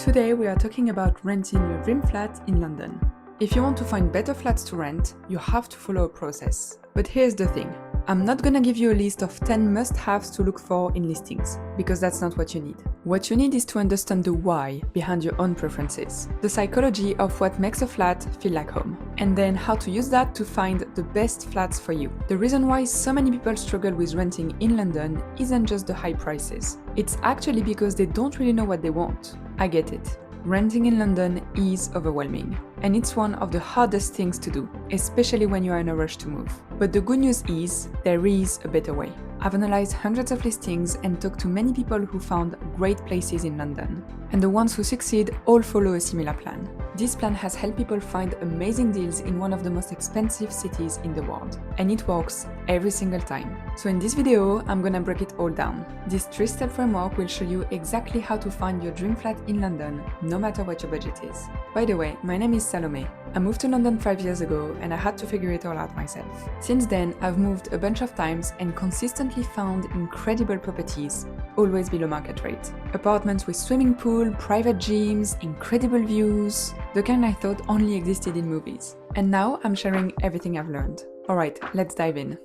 Today we are talking about renting your dream flat in London. If you want to find better flats to rent, you have to follow a process. But here's the thing. I'm not gonna give you a list of 10 must-haves to look for in listings, because that's not what you need. What you need is to understand the why behind your own preferences, the psychology of what makes a flat feel like home, and then how to use that to find the best flats for you. The reason why so many people struggle with renting in London isn't just the high prices. It's actually because they don't really know what they want. I get it. Renting in London is overwhelming, and it's one of the hardest things to do, especially when you are in a rush to move. But the good news is, there is a better way. I've analyzed hundreds of listings and talked to many people who found great places in London. And the ones who succeed all follow a similar plan. This plan has helped people find amazing deals in one of the most expensive cities in the world. And it works every single time. So in this video, I'm gonna break it all down. This 3-step framework will show you exactly how to find your dream flat in London, no matter what your budget is. By the way, my name is Salome. I moved to London 5 years ago and I had to figure it all out myself. Since then, I've moved a bunch of times and consistently found incredible properties, always below market rate. Apartments with swimming pool, private gyms, incredible views, the kind I thought only existed in movies. And now I'm sharing everything I've learned. Alright, let's dive in.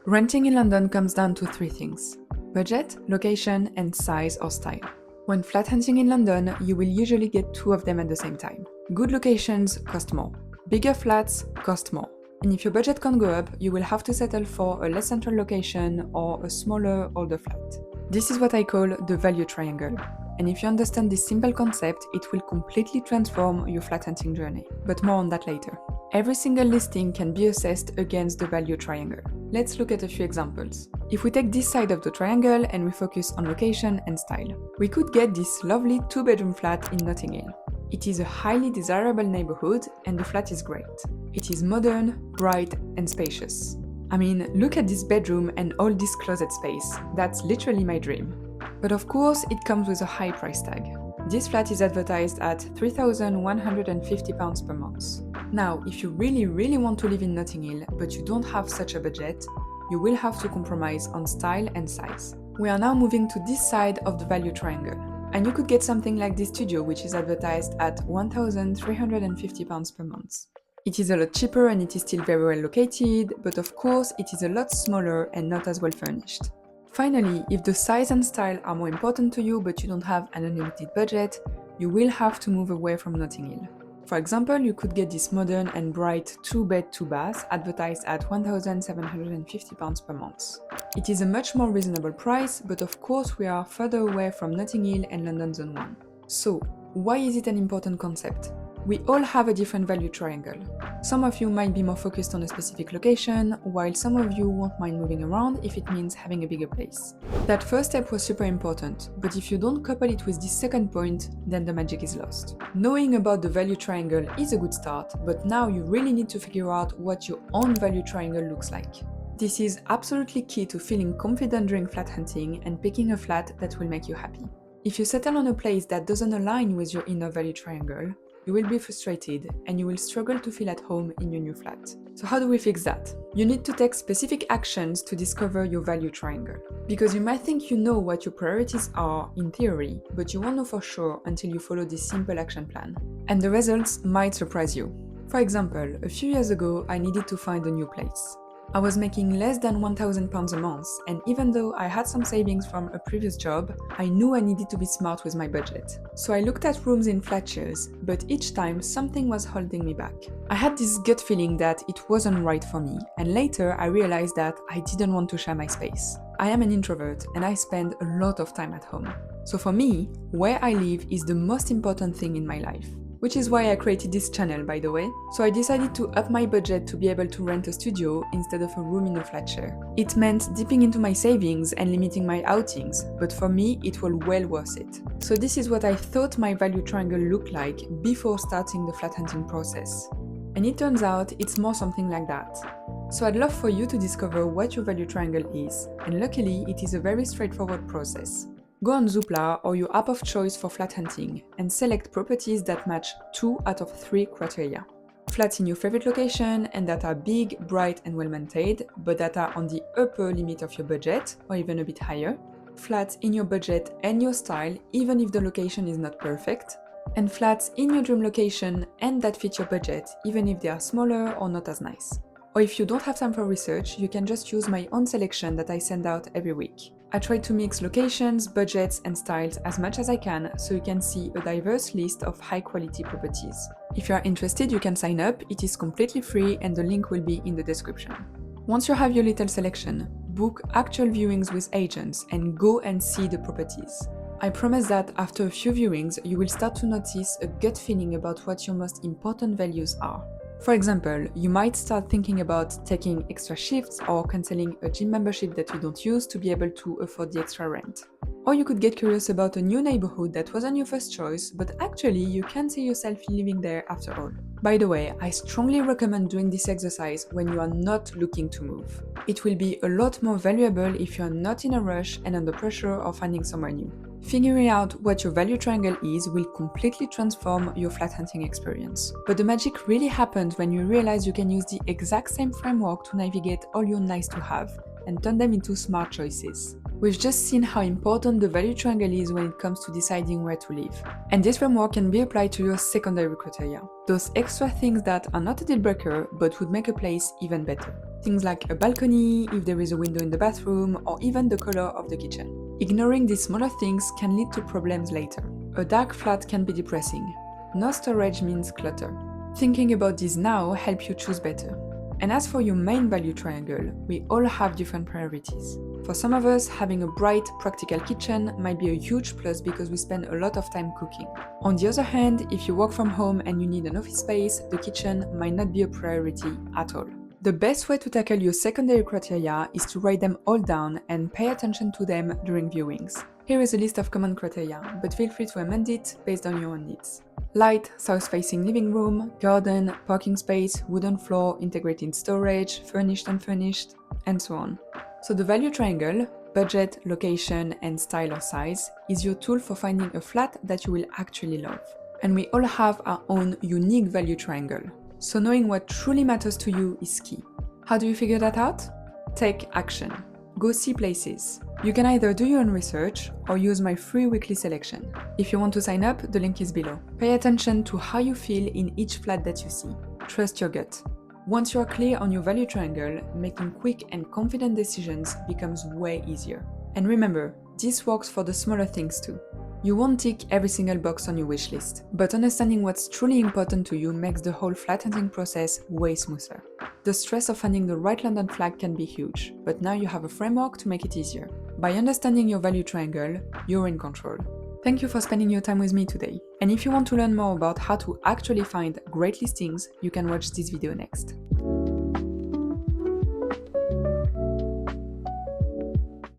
Renting in London comes down to 3 things: budget, location, and size or style. When flat hunting in London, you will usually get 2 of them at the same time. Good locations cost more. Bigger flats cost more. And if your budget can't go up, you will have to settle for a less central location or a smaller, older flat. This is what I call the value triangle. And if you understand this simple concept, it will completely transform your flat hunting journey. But more on that later. Every single listing can be assessed against the value triangle. Let's look at a few examples. If we take this side of the triangle and we focus on location and style, we could get this lovely 2-bedroom flat in Notting Hill. It is a highly desirable neighborhood and the flat is great. It is modern, bright, and spacious. I mean, look at this bedroom and all this closet space. That's literally my dream. But of course, it comes with a high price tag. This flat is advertised at £3,150 per month. Now, if you really want to live in Notting Hill, but you don't have such a budget, you will have to compromise on style and size. We are now moving to this side of the value triangle. And you could get something like this studio, which is advertised at £1,350 per month. It is a lot cheaper and it is still very well located, but of course it is a lot smaller and not as well furnished. Finally, if the size and style are more important to you but you don't have an unlimited budget, you will have to move away from Notting Hill. For example, you could get this modern and bright 2-bed, 2-bath advertised at £1,750 per month. It is a much more reasonable price, but of course we are further away from Notting Hill and London Zone 1. So, why is it an important concept? We all have a different value triangle. Some of you might be more focused on a specific location, while some of you won't mind moving around if it means having a bigger place. That first step was super important, but if you don't couple it with this second point, then the magic is lost. Knowing about the value triangle is a good start, but now you really need to figure out what your own value triangle looks like. This is absolutely key to feeling confident during flat hunting and picking a flat that will make you happy. If you settle on a place that doesn't align with your inner value triangle, you will be frustrated and you will struggle to feel at home in your new flat. So how do we fix that? You need to take specific actions to discover your value triangle. Because you might think you know what your priorities are in theory, but you won't know for sure until you follow this simple action plan. And the results might surprise you. For example, a few years ago, I needed to find a new place. I was making less than £1,000 a month, and even though I had some savings from a previous job, I knew I needed to be smart with my budget. So I looked at rooms in flat shares, but each time something was holding me back. I had this gut feeling that it wasn't right for me, and later I realized that I didn't want to share my space. I am an introvert and I spend a lot of time at home. So for me, where I live is the most important thing in my life. Which is why I created this channel, by the way. So I decided to up my budget to be able to rent a studio instead of a room in a flat share. It meant dipping into my savings and limiting my outings, but for me it was well worth it. So this is what I thought my value triangle looked like before starting the flat hunting process. And it turns out it's more something like that. So I'd love for you to discover what your value triangle is, and luckily it is a very straightforward process. Go on Zoopla or your app of choice for flat hunting and select properties that match 2 out of 3 criteria. Flats in your favorite location and that are big, bright and well maintained, but that are on the upper limit of your budget or even a bit higher. flats in your budget and your style even if the location is not perfect, and flats in your dream location and that fit your budget even if they are smaller or not as nice. Or if you don't have time for research, you can just use my own selection that I send out every week. I try to mix locations, budgets, and styles as much as I can so you can see a diverse list of high-quality properties. If you are interested, you can sign up, it is completely free and the link will be in the description. Once you have your little selection, book actual viewings with agents and go and see the properties. I promise that after a few viewings, you will start to notice a gut feeling about what your most important values are. For example, you might start thinking about taking extra shifts or cancelling a gym membership that you don't use to be able to afford the extra rent. Or you could get curious about a new neighborhood that wasn't your first choice, but actually you can see yourself living there after all. By the way, I strongly recommend doing this exercise when you are not looking to move. It will be a lot more valuable if you are not in a rush and under pressure of finding somewhere new. Figuring out what your value triangle is will completely transform your flat hunting experience. But the magic really happens when you realize you can use the exact same framework to navigate all your nice to have and turn them into smart choices. We've just seen how important the value triangle is when it comes to deciding where to live. And this framework can be applied to your secondary criteria. Those extra things that are not a deal breaker but would make a place even better. Things like a balcony, if there is a window in the bathroom, or even the color of the kitchen. Ignoring these smaller things can lead to problems later. A dark flat can be depressing. No storage means clutter. Thinking about this now helps you choose better. And as for your main value triangle, we all have different priorities. For some of us, having a bright, practical kitchen might be a huge plus because we spend a lot of time cooking. On the other hand, if you work from home and you need an office space, the kitchen might not be a priority at all. The best way to tackle your secondary criteria is to write them all down and pay attention to them during viewings. Here is a list of common criteria, but feel free to amend it based on your own needs. Light, south-facing living room, garden, parking space, wooden floor, integrated storage, furnished, unfurnished, and so on. So the value triangle, budget, location, and style or size, is your tool for finding a flat that you will actually love. And we all have our own unique value triangle. So knowing what truly matters to you is key. How do you figure that out? Take action. Go see places. You can either do your own research or use my free weekly selection. If you want to sign up, the link is below. Pay attention to how you feel in each flat that you see. Trust your gut. Once you are clear on your value triangle, making quick and confident decisions becomes way easier. And remember, this works for the smaller things too. You won't tick every single box on your wish list, but understanding what's truly important to you makes the whole flat hunting process way smoother. The stress of finding the right London flat can be huge, but now you have a framework to make it easier. By understanding your value triangle, you're in control. Thank you for spending your time with me today. And if you want to learn more about how to actually find great listings, you can watch this video next.